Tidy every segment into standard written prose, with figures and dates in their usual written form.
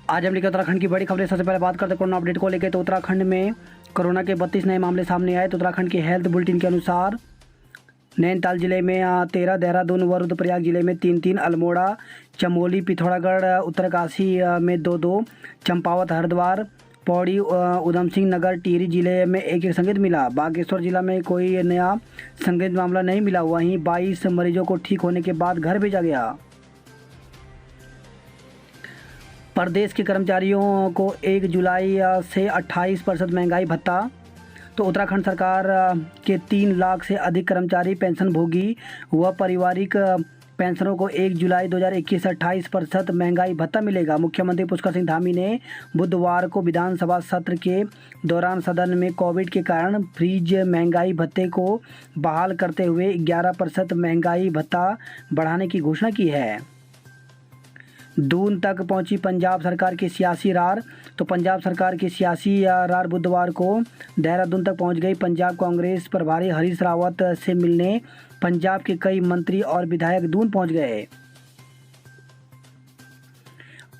आज हम लेकर उत्तराखंड की बड़ी खबरें। सबसे पहले बात करते हैं कोरोना अपडेट को लेकर। तो उत्तराखंड में कोरोना के 32 नए मामले सामने आए। तो उत्तराखंड के हेल्थ बुलेटिन के अनुसार नैनीताल जिले में 13, देहरादून व रुद्रप्रयाग जिले में 3, अल्मोड़ा, चमोली, पिथौरागढ़, उत्तरकाशी में 2, चंपावत, हरिद्वार, पौड़ी, उधम सिंह नगर, टिहरी जिले में 1 संक्रमित मिला। बागेश्वर जिला में कोई नया संक्रमित मामला नहीं मिला। वहीं 22 मरीजों को ठीक होने के बाद घर भेजा गया। प्रदेश के कर्मचारियों को 1 जुलाई से 28% महंगाई भत्ता। तो उत्तराखंड सरकार के 3 लाख से अधिक कर्मचारी पेंशन भोगी व पारिवारिक पेंशनरों को 1 जुलाई 2021 से 28% महंगाई भत्ता मिलेगा। मुख्यमंत्री पुष्कर सिंह धामी ने बुधवार को विधानसभा सत्र के दौरान सदन में कोविड के कारण फ्रीज महंगाई भत्ते को बहाल करते हुए 11% महंगाई भत्ता बढ़ाने की घोषणा की है। दून तक पहुंची पंजाब सरकार की सियासी रार। तो पंजाब सरकार की सियासी रार बुधवार को देहरादून तक पहुंच गई। पंजाब कांग्रेस प्रभारी हरीश रावत से मिलने पंजाब के कई मंत्री और विधायक दून पहुंच गए।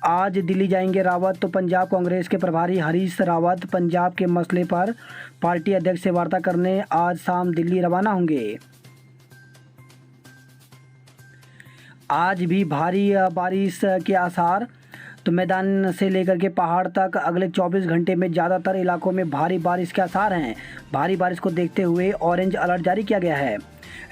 आज दिल्ली जाएंगे रावत। तो पंजाब कांग्रेस के प्रभारी हरीश रावत पंजाब के मसले पर पार्टी अध्यक्ष से वार्ता करने आज शाम दिल्ली रवाना होंगे। आज भी भारी बारिश के आसार। तो मैदान से लेकर के पहाड़ तक अगले 24 घंटे में ज़्यादातर इलाकों में भारी बारिश के आसार हैं। भारी बारिश को देखते हुए ऑरेंज अलर्ट जारी किया गया है।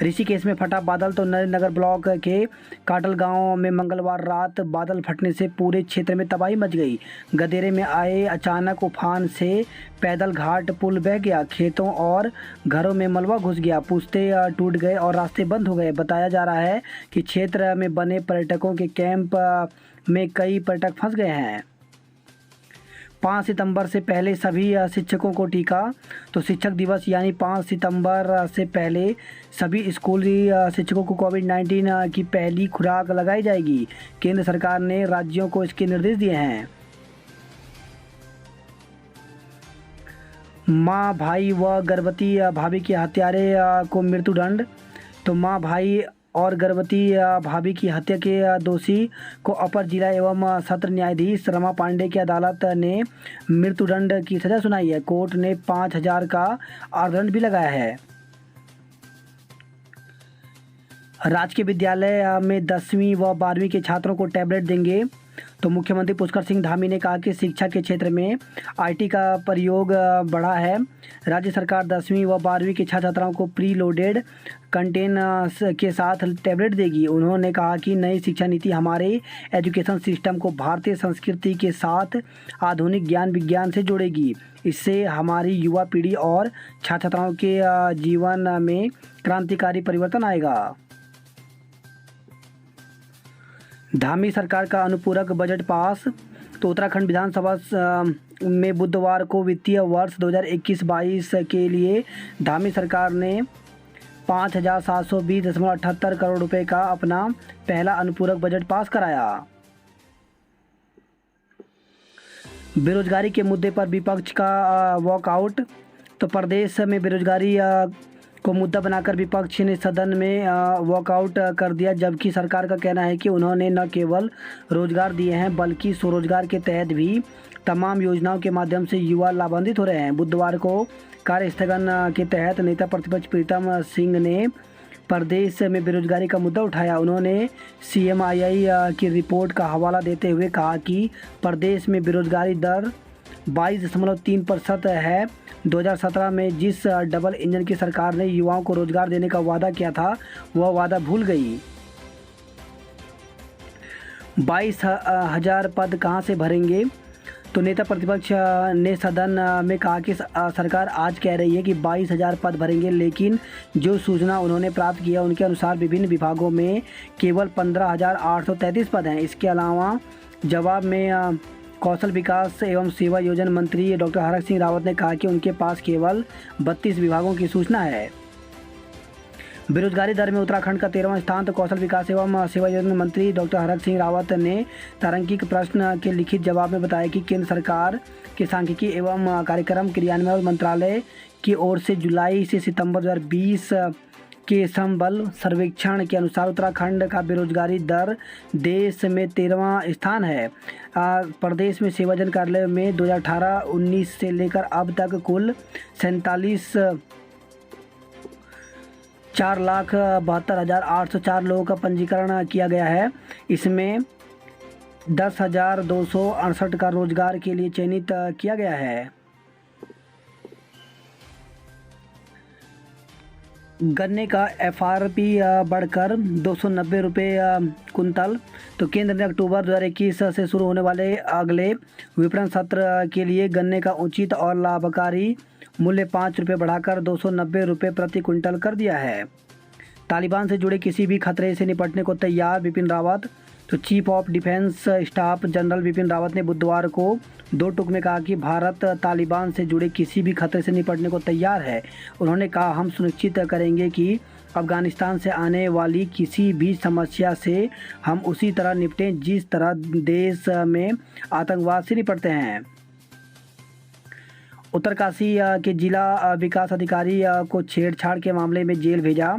ऋषिकेश में फटा बादल। तो नरेंद्र नगर ब्लॉक के काटल गांव में मंगलवार रात बादल फटने से पूरे क्षेत्र में तबाही मच गई। गदेरे में आए अचानक उफान से पैदल घाट पुल बह गया। खेतों और घरों में मलबा घुस गया। पुश्ते टूट गए और रास्ते बंद हो गए। बताया जा रहा है कि क्षेत्र में बने पर्यटकों के कैंप में कई पर्यटक फंस गए हैं। 5 सितंबर से पहले सभी शिक्षकों को टीका। तो शिक्षक दिवस यानी 5 सितंबर से पहले सभी स्कूली शिक्षकों को कोविड-19 की पहली खुराक लगाई जाएगी। केंद्र सरकार ने राज्यों को इसके निर्देश दिए हैं। मां, भाई व गर्भवती भाभी के हत्यारे को मृत्युदंड। तो मां, भाई और गर्भवती भाभी की हत्या के दोषी को अपर जिला एवं सत्र न्यायाधीश रमा पांडे की अदालत ने मृत्युदंड की सजा सुनाई है। कोर्ट ने 5,000 का अर्थदंड भी लगाया है। राजकीय विद्यालय में 10वीं व 12वीं के छात्रों को टैबलेट देंगे। तो मुख्यमंत्री पुष्कर सिंह धामी ने कहा कि शिक्षा के क्षेत्र में आईटी का प्रयोग बढ़ा है। राज्य सरकार 10वीं व 12वीं के छात्र छात्राओं को प्री लोडेड कंटेंट के साथ टैबलेट देगी। उन्होंने कहा कि नई शिक्षा नीति हमारे एजुकेशन सिस्टम को भारतीय संस्कृति के साथ आधुनिक ज्ञान विज्ञान से जोड़ेगी। इससे हमारी युवा पीढ़ी और छात्र छात्राओं के जीवन में क्रांतिकारी परिवर्तन आएगा। धामी सरकार का अनुपूरक बजट पास। तो उत्तराखंड विधानसभा में बुधवार को वित्तीय वर्ष 2021-22 के लिए धामी सरकार ने 5,720.78 करोड़ रुपए का अपना पहला अनुपूरक बजट पास कराया। बेरोजगारी के मुद्दे पर विपक्ष का वॉकआउट। तो प्रदेश में बेरोजगारी को मुद्दा बनाकर विपक्ष ने सदन में वॉकआउट कर दिया। जबकि सरकार का कहना है कि उन्होंने न केवल रोजगार दिए हैं बल्कि स्वरोजगार के तहत भी तमाम योजनाओं के माध्यम से युवा लाभान्वित हो रहे हैं। बुधवार को कार्य स्थगन के तहत नेता प्रतिपक्ष प्रीतम सिंह ने प्रदेश में बेरोजगारी का मुद्दा उठाया। उन्होंने CMII की रिपोर्ट का हवाला देते हुए कहा कि प्रदेश में बेरोजगारी दर 22.3% है। 2017 में जिस डबल इंजन की सरकार ने युवाओं को रोजगार देने का वादा किया था वह वादा भूल गई। 22,000 पद कहां से भरेंगे। तो नेता प्रतिपक्ष ने सदन में कहा कि सरकार आज कह रही है कि 22,000 पद भरेंगे, लेकिन जो सूचना उन्होंने प्राप्त किया उनके अनुसार विभिन्न विभागों में केवल 15,833 पद हैं। इसके अलावा जवाब में कौशल विकास एवं सेवा योजना मंत्री डॉक्टर हरक सिंह रावत ने कहा कि उनके पास केवल 32 विभागों की सूचना है। बेरोजगारी दर में उत्तराखंड का 13वां स्थान। तो कौशल विकास एवं सेवा योजना मंत्री डॉक्टर हरक सिंह रावत ने तारांकित प्रश्न के लिखित जवाब में बताया कि केंद्र सरकार के सांख्यिकी एवं कार्यक्रम क्रियान्वयन मंत्रालय की ओर से जुलाई से सितंबर 2020 के श्रम बल सर्वेक्षण के अनुसार उत्तराखंड का बेरोजगारी दर देश में 13वां स्थान है। प्रदेश में सेवाजन कार्यालय में 2018-19 से लेकर अब तक कुल 4,72,804 लोगों का पंजीकरण किया गया है। इसमें 10,268 का रोजगार के लिए चयनित किया गया है। गन्ने का एफआरपी बढ़कर 290 रुपये कुंतल। तो केंद्र ने अक्टूबर 2021 से शुरू होने वाले अगले विपणन सत्र के लिए गन्ने का उचित और लाभकारी मूल्य 5 रुपये बढ़ाकर 290 रुपये प्रति कुंटल कर दिया है। तालिबान से जुड़े किसी भी खतरे से निपटने को तैयार बिपिन रावत। तो chief of defence staff general Bipin Rawat ने बुधवार को 2 टूक में कहा कि भारत तालिबान से जुड़े किसी भी खतरे से निपटने को तैयार है। उन्होंने कहा, हम सुनिश्चित करेंगे कि अफगानिस्तान से आने वाली किसी भी समस्या से हम उसी तरह निपटें जिस तरह देश में आतंकवाद से निपटते हैं। उत्तरकाशी के जिला विकास अधिकारी को छेड़छाड़ के मामले में जेल भेजा।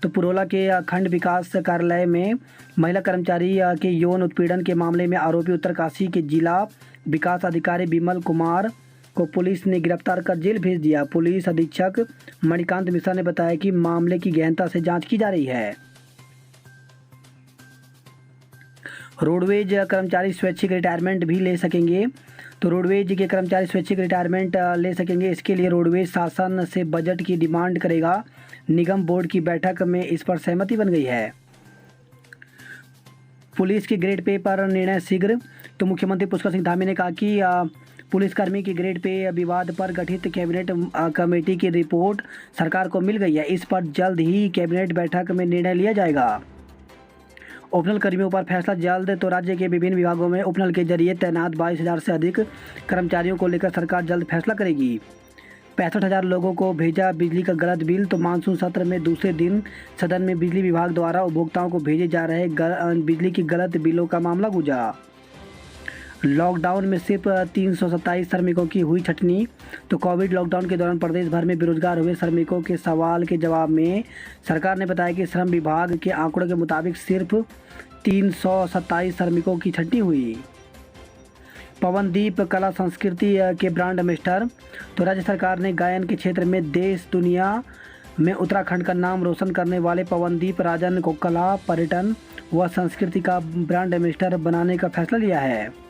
तो पुरोला के खंड विकास कार्यालय में महिला कर्मचारी के यौन उत्पीड़न के मामले में आरोपी उत्तरकाशी के जिला विकास अधिकारी विमल कुमार को पुलिस ने गिरफ्तार कर जेल भेज दिया। पुलिस अधीक्षक मणिकांत मिश्रा ने बताया कि मामले की गहनता से जांच की जा रही है। रोडवेज कर्मचारी स्वैच्छिक रिटायरमेंट भी ले सकेंगे। तो रोडवेज के कर्मचारी स्वैच्छिक रिटायरमेंट ले सकेंगे। इसके लिए रोडवेज शासन से बजट की डिमांड करेगा। निगम बोर्ड की बैठक में इस पर सहमति बन गई है। पुलिस के ग्रेड पे पर निर्णय शीघ्र। तो मुख्यमंत्री पुष्कर सिंह धामी ने कहा कि पुलिसकर्मी के ग्रेड पे विवाद पर गठित कैबिनेट कमेटी की रिपोर्ट सरकार को मिल गई है। इस पर जल्द ही कैबिनेट बैठक में निर्णय लिया जाएगा। ओपनल कर्मियों पर फैसला जल्द। तो राज्य के विभिन्न विभागों में ओपनल के जरिए तैनात 22,000 से अधिक कर्मचारियों को लेकर सरकार जल्द फैसला करेगी। 65,000 लोगों को भेजा बिजली का गलत बिल। तो मानसून सत्र में दूसरे दिन सदन में बिजली विभाग द्वारा उपभोक्ताओं को भेजे जा रहे बिजली की गलत बिलों का मामला गूंजा। लॉकडाउन में सिर्फ 327 श्रमिकों की हुई छटनी। तो कोविड लॉकडाउन के दौरान प्रदेश भर में बेरोजगार हुए श्रमिकों के सवाल के जवाब में सरकार ने बताया कि श्रम विभाग के आंकड़ों के मुताबिक सिर्फ 327 श्रमिकों की छटनी हुई। पवनदीप कला संस्कृति के ब्रांड एम्बेसडर। तो राज्य सरकार ने गायन के क्षेत्र में देश दुनिया में उत्तराखंड का नाम रोशन करने वाले पवनदीप राजन को कला, पर्यटन व संस्कृति का ब्रांड एम्बेसडर बनाने का फैसला लिया है।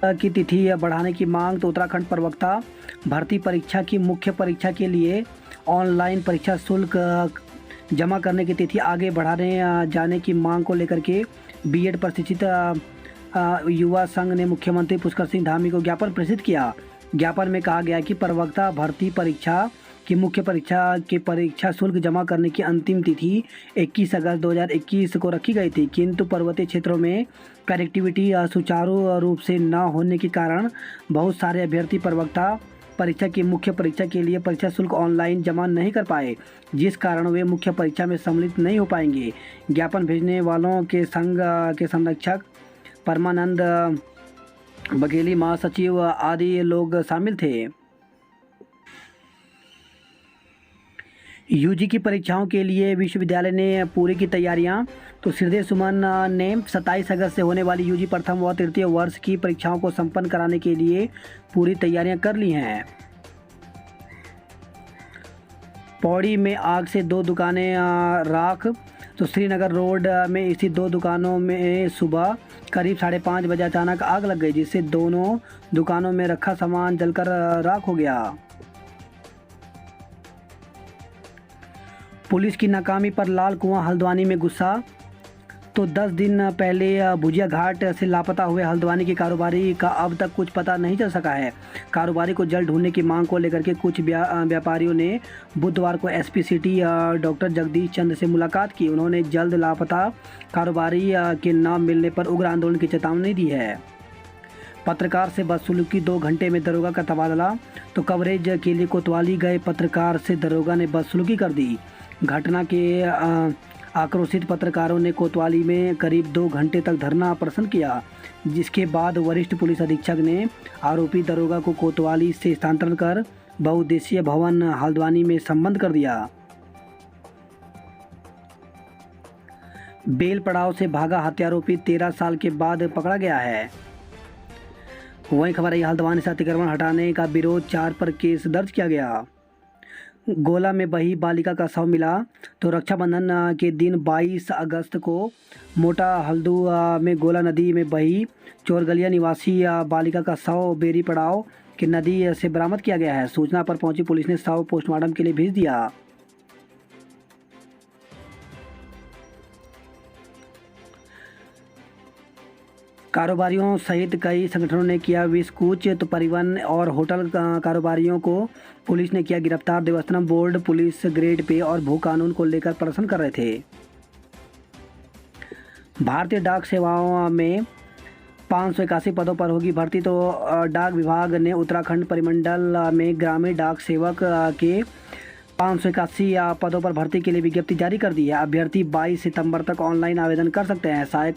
की तिथि बढ़ाने की मांग। तो उत्तराखंड प्रवक्ता भर्ती परीक्षा की मुख्य परीक्षा के लिए ऑनलाइन परीक्षा शुल्क जमा करने की तिथि आगे बढ़ाने जाने की मांग को लेकर के बीएड प्रशिक्षित युवा संघ ने मुख्यमंत्री पुष्कर सिंह धामी को ज्ञापन प्रेषित किया। ज्ञापन में कहा गया कि प्रवक्ता भर्ती परीक्षा की मुख्य परीक्षा के परीक्षा शुल्क जमा करने की अंतिम तिथि 21 अगस्त 2021 को रखी गई थी, किंतु पर्वतीय क्षेत्रों में कनेक्टिविटी सुचारू रूप से न होने के कारण बहुत सारे अभ्यर्थी प्रवक्ता परीक्षा की मुख्य परीक्षा के लिए परीक्षा शुल्क ऑनलाइन जमा नहीं कर पाए, जिस कारण वे मुख्य परीक्षा में सम्मिलित नहीं हो पाएंगे। ज्ञापन भेजने वालों के संघ के संरक्षक परमानंद बघेली, महासचिव आदि लोग शामिल थे। यूजी की परीक्षाओं के लिए विश्वविद्यालय ने पूरी की तैयारियां। तो श्रीदेव सुमन ने 27 अगस्त से होने वाली यूजी प्रथम व तृतीय वर्ष की परीक्षाओं को संपन्न कराने के लिए पूरी तैयारियां कर ली हैं। पौड़ी में आग से 2 दुकानें राख। तो श्रीनगर रोड में स्थित 2 दुकानों में सुबह करीब 5:30 बजे अचानक आग लग गई, जिससे दोनों दुकानों में रखा सामान जलकर राख हो गया। पुलिस की नाकामी पर लाल कुआं हल्द्वानी में गुस्सा। तो 10 दिन पहले भुजिया घाट से लापता हुए हल्द्वानी के कारोबारी का अब तक कुछ पता नहीं चल सका है। कारोबारी को जल्द ढूंढने की मांग को लेकर के कुछ व्यापारियों ने बुधवार को एसपी सिटी डॉक्टर जगदीश चंद्र से मुलाकात की। उन्होंने जल्द लापता कारोबारी के नाम मिलने पर उग्र आंदोलन की चेतावनी दी है। पत्रकार से बदसलूकी 2 घंटे में दरोगा का तबादला। तो कवरेज के लिए कोतवाली गए पत्रकार से दरोगा ने बदसलूकी कर दी। घटना के आक्रोशित पत्रकारों ने कोतवाली में करीब 2 घंटे तक धरना प्रदर्शन किया, जिसके बाद वरिष्ठ पुलिस अधीक्षक ने आरोपी दरोगा को कोतवाली से स्थानांतरण कर बहुउद्देशीय भवन हल्द्वानी में संबद्ध कर दिया। बेल पड़ाव से भागा हत्यारोपी 13 साल के बाद पकड़ा गया है। वहीं खबर है हल्द्वानी से अतिक्रमण हटाने का विरोध 4 पर केस दर्ज किया गया। गोला में बही बालिका का शव मिला। तो रक्षाबंधन के दिन 22 अगस्त को मोटा हल्दू में गोला नदी में बही चोरगलिया निवासी बालिका का शव बेरी पड़ाव की नदी से बरामद किया गया है। सूचना पर पहुंची पुलिस ने शव पोस्टमार्टम के लिए भेज दिया। कारोबारियों सहित कई संगठनों ने किया विषकूच। तो परिवहन और होटल कारोबारियों को पुलिस ने किया गिरफ्तार। Devasthanam board police grade pay और भू कानून को लेकर प्रदर्शन कर रहे थे। भारतीय डाक सेवाओं में 581 पदों पर होगी भर्ती। तो डाक विभाग ने उत्तराखंड परिमंडल में ग्रामीण डाक सेवक के 581 पदों पर भर्ती के लिए विज्ञप्ति जारी कर दी है। अभ्यर्थी 22 सितंबर तक ऑनलाइन आवेदन कर सकते हैं। सहायक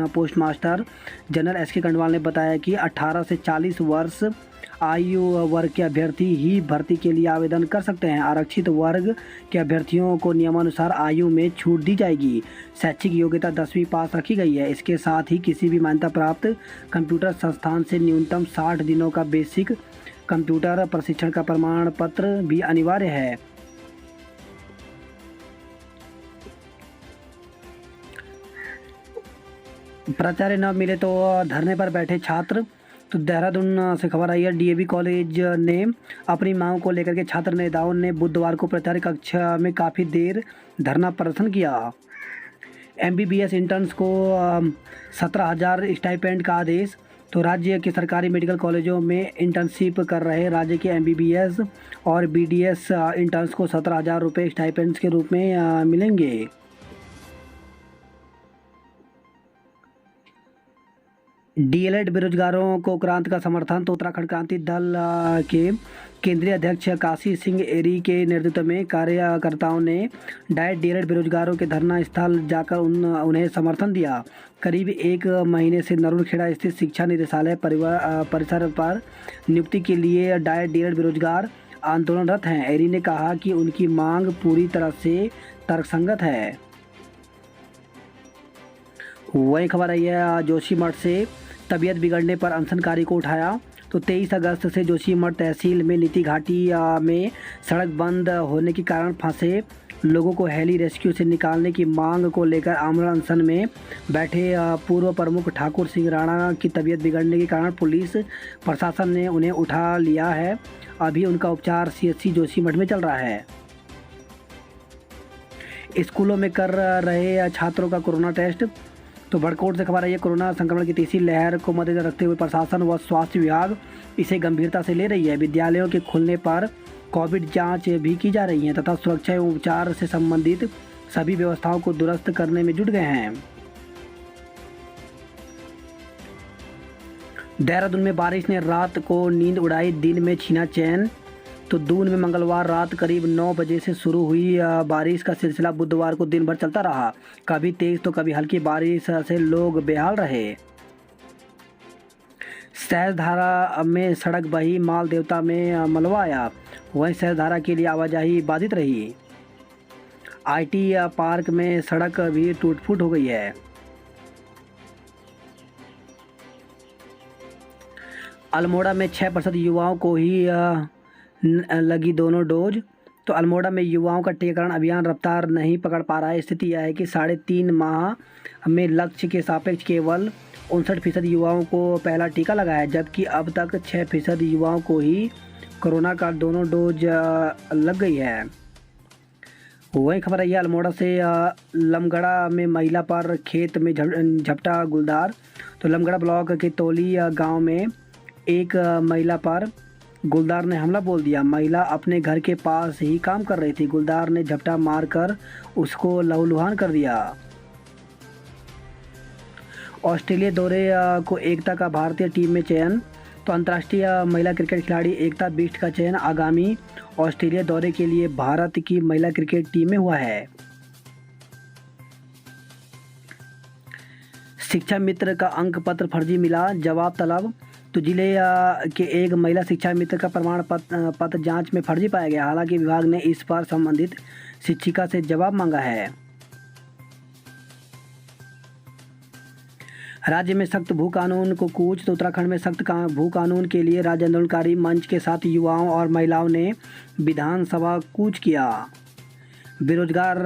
पोस्टमास्टर जनरल एस के खंडवाल ने बताया कि 18 से 40 वर्ष आयु वर्ग के अभ्यर्थी ही भर्ती के लिए आवेदन कर सकते हैं। आरक्षित वर्ग के अभ्यर्थियों को नियमानुसार आयु में छूट दी जाएगी। शैक्षिक योग्यता 10वीं पास रखी गई है। इसके साथ ही किसी भी मान्यता प्राप्त कंप्यूटर संस्थान से न्यूनतम 60 दिनों का बेसिक कंप्यूटर प्रशिक्षण का प्रमाण पत्र भी अनिवार्य है। प्राचार्य न मिले तो धरने पर बैठे छात्र। तो देहरादून से खबर आई है डीएवी कॉलेज ने अपनी मांग को लेकर के छात्र नेताओं ने बुधवार को प्राचार्य कक्षा में काफ़ी देर धरना प्रदर्शन किया। एमबीबीएस इंटर्न्स को 17,000 स्टाइपेंड का आदेश। तो राज्य के सरकारी मेडिकल कॉलेजों में इंटर्नशिप कर रहे राज्य के एमबीबीएस और बीडीएस इंटर्न्स को 17,000 रुपये स्टाइपेंड्स के रूप में मिलेंगे। डीएलएड बेरोजगारों को क्रांति का समर्थन। तो उत्तराखंड क्रांति दल के केंद्रीय अध्यक्ष काशी सिंह एरी के नेतृत्व में कार्यकर्ताओं ने डाइट डीएलएड बेरोजगारों के धरना स्थल जाकर उन्हें समर्थन दिया। करीब 1 महीने से नरूरखेड़ा स्थित शिक्षा निदेशालय परिसर पर नियुक्ति के लिए डाइट डीएलएड बेरोजगार आंदोलनरत हैं। एरी ने कहा कि उनकी मांग पूरी तरह से तर्कसंगत है। वही खबर आई है जोशीमठ से तबीयत बिगड़ने पर अनशनकारी को उठाया। तो 23 अगस्त से जोशीमठ तहसील में नीति घाटी में सड़क बंद होने के कारण फंसे लोगों को हेली रेस्क्यू से निकालने की मांग को लेकर आमरण अनशन में बैठे पूर्व प्रमुख ठाकुर सिंह राणा की तबीयत बिगड़ने के कारण पुलिस प्रशासन ने उन्हें उठा लिया है। अभी उनका उपचार सीएचसी जोशीमठ में चल रहा है। स्कूलों में कर रहे छात्रों का कोरोना टेस्ट। तो भड़कोट से खबर आई है कोरोना संक्रमण की तीसरी लहर को मद्देनजर रखते हुए प्रशासन व स्वास्थ्य विभाग इसे गंभीरता से ले रही है। विद्यालयों के खुलने पर कोविड जांच भी की जा रही है तथा सुरक्षा एवं उपचार से संबंधित सभी व्यवस्थाओं को दुरुस्त करने में जुट गए हैं। देहरादून में बारिश ने रात को नींद उड़ाई, दिन में छीना चैन। तो दून में मंगलवार रात करीब 9 बजे से शुरू हुई बारिश का सिलसिला बुधवार को दिन भर चलता रहा। कभी तेज तो कभी हल्की बारिश से लोग बेहाल रहे। सहजधारा में सड़क बही, माल देवता में मलबा आया। वहीं सहजधारा के लिए आवाजाही बाधित रही। आईटी पार्क में सड़क भी टूट फूट हो गई है। अल्मोड़ा में 6% युवाओं को ही लगी दोनों डोज। तो अल्मोड़ा में युवाओं का टीकाकरण अभियान रफ्तार नहीं पकड़ पा रहा है। स्थिति यह है कि 3.5 माह में लक्ष्य के सापेक्ष केवल 59% युवाओं को पहला टीका लगा है, जबकि अब तक 6% युवाओं को ही कोरोना का दोनों डोज लग गई है। वही खबर आई है अल्मोड़ा से लमगड़ा में महिला पर खेत में झपटा गुलदार। तो लमगड़ा ब्लॉक के तोली गांव में एक महिला पर गुलदार ने हमला बोल दिया। महिला अपने घर के पास ही काम कर रही थी। गुलदार ने झपटा मारकर उसको लहूलुहान कर दिया। ऑस्ट्रेलिया दौरे को एकता का भारतीय टीम में चयन। तो अंतर्राष्ट्रीय महिला क्रिकेट खिलाड़ी एकता बिष्ट का चयन आगामी ऑस्ट्रेलिया दौरे के लिए भारत की महिला क्रिकेट टीम में हुआ है। शिक्षा मित्र का अंक पत्र फर्जी मिला, जवाब तलब। तो जिले के एक महिला शिक्षा मित्र का प्रमाण पत्र जांच में फर्जी पाया गया। हालांकि विभाग ने इस पर संबंधित शिक्षिका से जवाब मांगा है। राज्य में सख्त भू कानून को कूच। तो उत्तराखंड में सख्त भू कानून के लिए राज्य आंदोलनकारी मंच के साथ युवाओं और महिलाओं ने विधानसभा कूच किया। बेरोजगार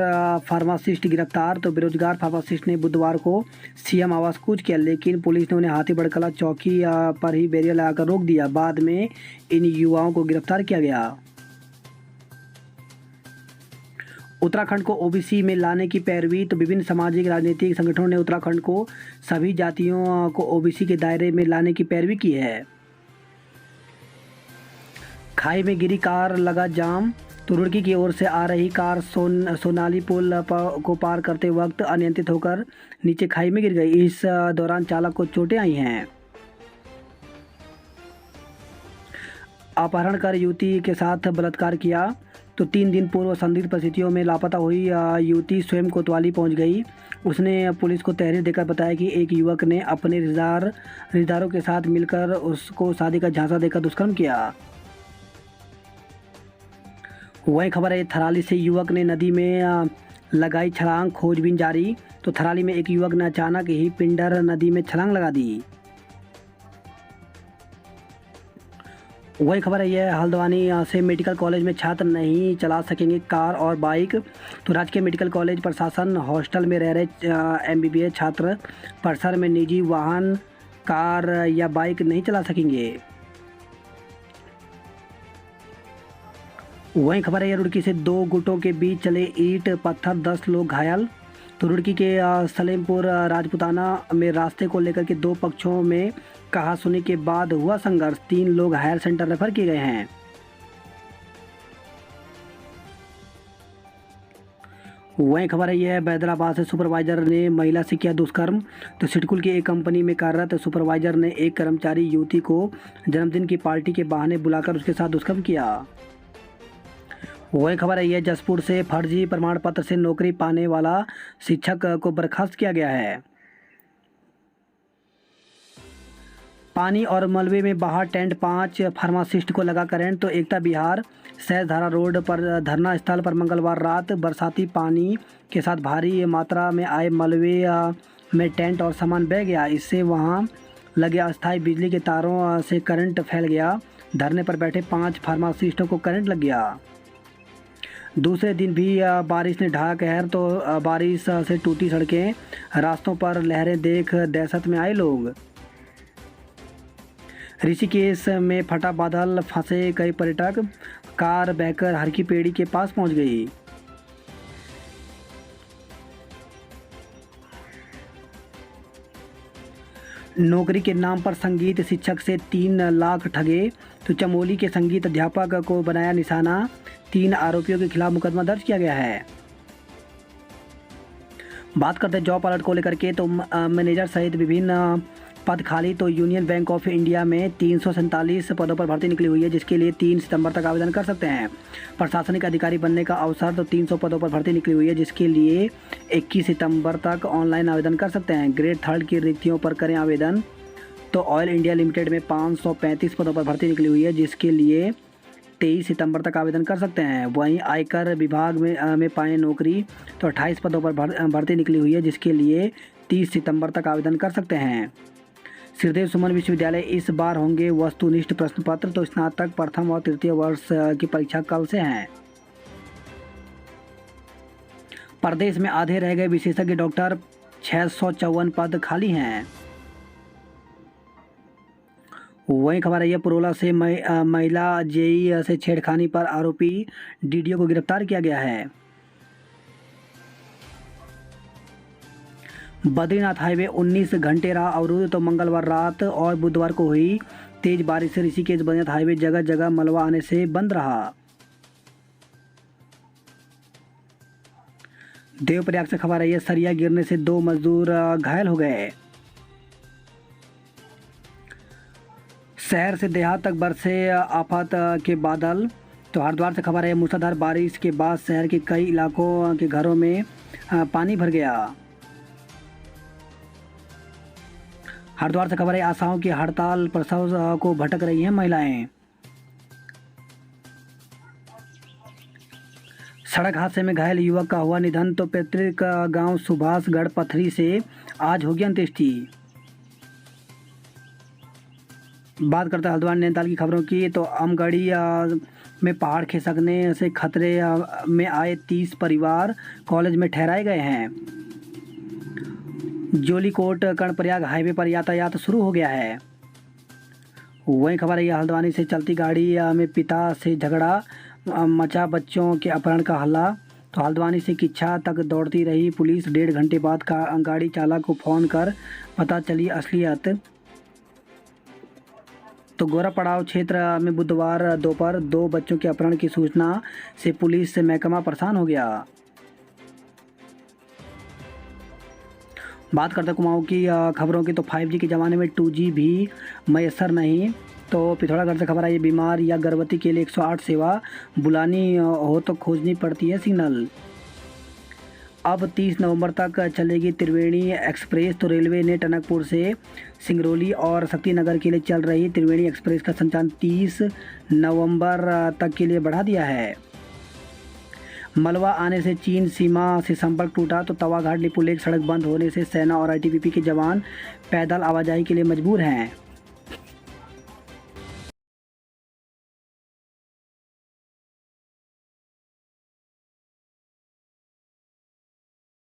फार्मासिस्ट गिरफ्तार। तो बेरोजगार फार्मासिस्ट ने बुधवार को सीएम आवास कूच किया, लेकिन पुलिस ने उन्हें हाथीबड़ कला चौकी पर ही बैरियर लगाकर रोक दिया। बाद में इन युवाओं को गिरफ्तार किया गया। उत्तराखंड को ओबीसी में लाने की पैरवी। तो विभिन्न सामाजिक राजनीतिक संगठनों ने उत्तराखंड को सभी जातियों को ओबीसी के दायरे में लाने की पैरवी की है। खाई में गिरी कार, लगा जाम। तो रुड़की की ओर से आ रही कार सोनाली पुल को पार करते वक्त अनियंत्रित होकर नीचे खाई में गिर गई। इस दौरान चालक को चोटें आई हैं। अपहरण कर युवती के साथ बलात्कार किया। तो 3 दिन पूर्व संदिग्ध परिस्थितियों में लापता हुई युवती स्वयं कोतवाली पहुंच गई। उसने पुलिस को तहरीर देकर बताया कि एक युवक ने अपने रिश्तेदारों के साथ मिलकर उसको शादी का झांसा देकर दुष्कर्म किया। वही खबर है थराली से, युवक ने नदी में लगाई छलांग, खोजबीन जारी। तो थराली में एक युवक ने अचानक ही पिंडर नदी में छलांग लगा दी। वही खबर है यह हल्द्वानी से, मेडिकल कॉलेज में छात्र नहीं चला सकेंगे कार और बाइक। तो राजकीय मेडिकल कॉलेज प्रशासन हॉस्टल में रह रहे एमबीबीएस छात्र परिसर में निजी वाहन, कार या बाइक नहीं चला सकेंगे। वही खबर है रुड़की से, 2 गुटों के बीच चले ईंट पत्थर, 10 लोग घायल। तो रुड़की के सलेमपुर राजपुताना में रास्ते को लेकर के 2 पक्षों में कहासुनी के बाद हुआ संघर्ष। 3 लोग हायर सेंटर रेफर किए गए हैं। वही खबर है यह बैदराबाद से, सुपरवाइजर ने महिला से किया दुष्कर्म। तो सिडकुल की एक कंपनी में कार्यरत सुपरवाइजर ने एक कर्मचारी युवती को जन्मदिन की पार्टी के बहाने बुलाकर उसके साथ दुष्कर्म किया। वही खबर है यह जसपुर से, फर्जी प्रमाण पत्र से नौकरी पाने वाला शिक्षक को बर्खास्त किया गया है। पानी और मलबे में बहा टेंट, 5 फार्मासिस्ट को लगा करंट। तो एकता विहार सहजधारा रोड पर धरना स्थल पर मंगलवार रात बरसाती पानी के साथ भारी मात्रा में आए मलबे में टेंट और सामान बह गया। इससे वहां लगे अस्थायी बिजली के तारों से करंट फैल गया। धरने पर बैठे 5 फार्मासिस्टों को करंट लग गया। दूसरे दिन भी बारिश ने ढाया कहर। तो बारिश से टूटी सड़कें, रास्तों पर लहरें देख दहशत में आए लोग। ऋषिकेश में फटा बादल, फंसे कई पर्यटक। कार बहकर हरकी पेड़ी के पास पहुंच गई। नौकरी के नाम पर संगीत शिक्षक से 3 लाख ठगे। तो चमोली के संगीत अध्यापक को बनाया निशाना। 3 आरोपियों के खिलाफ मुकदमा दर्ज किया गया है। बात करते हैं जॉब अलर्ट को लेकर के। तो मैनेजर सहित विभिन्न पद खाली। तो यूनियन बैंक ऑफ इंडिया में 347 पदों पर भर्ती निकली हुई है, जिसके लिए 3 सितंबर तक आवेदन कर सकते हैं। प्रशासनिक अधिकारी बनने का अवसर। तो 300 पदों पर भर्ती निकली हुई है, जिसके लिए 21 सितंबर तक ऑनलाइन आवेदन कर सकते हैं। ग्रेड 3 की रिक्तियों पर करें आवेदन। तो ऑयल इंडिया लिमिटेड में 535 पदों पर भर्ती निकली हुई है, जिसके लिए 23 सितंबर तक आवेदन कर सकते हैं। वहीं आयकर विभाग में पाएँ नौकरी। तो 28 पदों पर भर्ती निकली हुई है, जिसके लिए 30 सितंबर तक आवेदन कर सकते हैं। श्रीदेव सुमन विश्वविद्यालय इस बार होंगे वस्तुनिष्ठ प्रश्न पत्र। तो स्नातक प्रथम और तृतीय वर्ष की परीक्षा कल से हैं। प्रदेश में आधे रह गए विशेषज्ञ डॉक्टर, 654 पद खाली हैं। वही खबर है यह पुरोला से, महिला जेई से छेड़खानी पर आरोपी डीडीओ को गिरफ्तार किया गया है। बद्रीनाथ हाईवे 19 घंटे रहा अवरुद्ध। तो मंगलवार रात और बुधवार को हुई तेज बारिश से ऋषिकेश बद्रीनाथ हाईवे जगह जगह मलबा आने से बंद रहा। देवप्रयाग से खबर है यह, सरिया गिरने से 2 मजदूर घायल हो गए। शहर से देहात तक बरसे आफत के बादल। तो हरिद्वार से खबर है मूसलाधार बारिश के बाद शहर के कई इलाकों के घरों में पानी भर गया। हरिद्वार से खबर है, आशाओं की हड़ताल, प्रसव को भटक रही हैं महिलाएं। सड़क हादसे में घायल युवक का हुआ निधन, तो पैतृक गांव सुभाषगढ़ पथरी से आज होगी अंत्येष्टि। बात करते हैं हल्द्वानी नैनीताल की खबरों की, तो अमगढ़ी में पहाड़ खिसकने से खतरे में आए 30 परिवार कॉलेज में ठहराए गए हैं। जोलीकोट कर्णप्रयाग हाईवे पर यातायात शुरू हो गया है। वहीं खबर है हल्द्वानी से चलती गाड़ी में पिता से झगड़ा मचा, बच्चों के अपहरण का हल्ला। तो हल्द्वानी से किच्छा तक दौड़ती रही पुलिस, 1.5 घंटे बाद गाड़ी चालक को फ़ोन कर पता चली असलियत। तो गोरा पड़ाव क्षेत्र में बुधवार दोपहर 2 बच्चों के अपहरण की सूचना से पुलिस महकमा परेशान हो गया। बात करते कुमाऊं की खबरों की, तो 5G के ज़माने में 2G भी मैसर नहीं। तो पिथौरागढ़ से खबर आई, बीमार या गर्भवती के लिए 108 सेवा बुलानी हो तो खोजनी पड़ती है सिग्नल। अब 30 नवंबर तक चलेगी त्रिवेणी एक्सप्रेस। तो रेलवे ने टनकपुर से सिंगरौली और शक्तिनगर के लिए चल रही त्रिवेणी एक्सप्रेस का संचालन 30 नवंबर तक के लिए बढ़ा दिया है। मलबा आने से चीन सीमा से संपर्क टूटा, तो तवाघाट लिपुलेख सड़क बंद होने से सेना और ITBP के जवान पैदल आवाजाही के लिए मजबूर हैं।